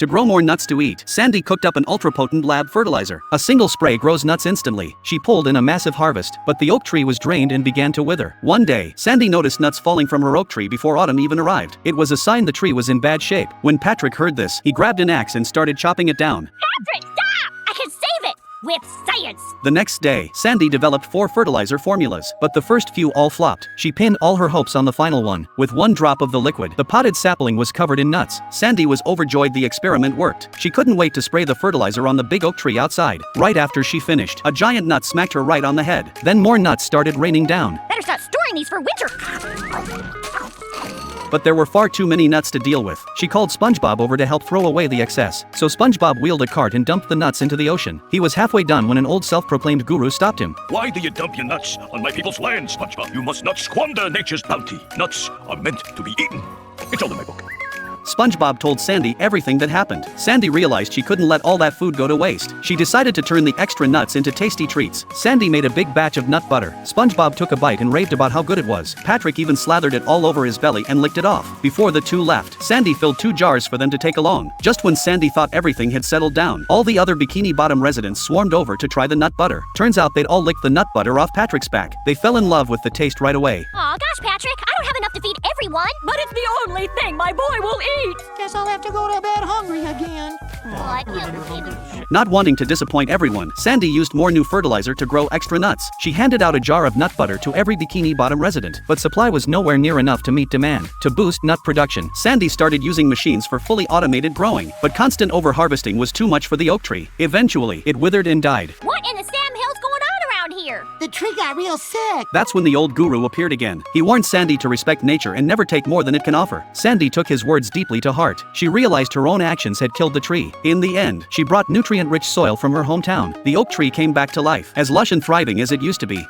To grow more nuts to eat, Sandy cooked up an ultra-potent lab fertilizer. A single spray grows nuts instantly. She pulled in a massive harvest, but the oak tree was drained and began to wither. One day, Sandy noticed nuts falling from her oak tree before autumn even arrived. It was a sign the tree was in bad shape. When Patrick heard this, he grabbed an axe and started chopping it down. Patrick, stop! I can save it! With science! The next day, Sandy developed 4 fertilizer formulas, but the first few all flopped. She pinned all her hopes on the final one. With 1 drop of the liquid, the potted sapling was covered in nuts. Sandy was overjoyed the experiment worked. She couldn't wait to spray the fertilizer on the big oak tree outside. Right after she finished, a giant nut smacked her right on the head. Then more nuts started raining down. Better start storing these for winter! But there were far too many nuts to deal with. She called SpongeBob over to help throw away the excess. So SpongeBob wheeled a cart and dumped the nuts into the ocean. He was halfway done when an old self-proclaimed guru stopped him. Why do you dump your nuts on my people's land, SpongeBob? You must not squander nature's bounty. Nuts are meant to be eaten. It's all in my book. SpongeBob told Sandy everything that happened. Sandy realized she couldn't let all that food go to waste. She decided to turn the extra nuts into tasty treats. Sandy made a big batch of nut butter. SpongeBob took a bite and raved about how good it was. Patrick even slathered it all over his belly and licked it off. Before the two left, Sandy filled 2 jars for them to take along. Just when Sandy thought everything had settled down, all the other Bikini Bottom residents swarmed over to try the nut butter. Turns out they'd all licked the nut butter off Patrick's back. They fell in love with the taste right away. Aw, gosh, Patrick, I don't have enough to feed everyone! But it's the only thing my boy will eat! Guess I'll have to go to bed hungry again. Not wanting to disappoint everyone, Sandy used more new fertilizer to grow extra nuts. She handed out a jar of nut butter to every Bikini Bottom resident, but supply was nowhere near enough to meet demand. To boost nut production, Sandy started using machines for fully automated growing, but constant overharvesting was too much for the oak tree. Eventually, it withered and died. What in the Sam Hill's going on around here? The tree got real sick. That's when the old guru appeared again. He warned Sandy to respect nature and never take more than it can offer. Sandy took his words deeply to heart. She realized her own actions had killed the tree. In the end, she brought nutrient-rich soil from her hometown. The oak tree came back to life, as lush and thriving as it used to be.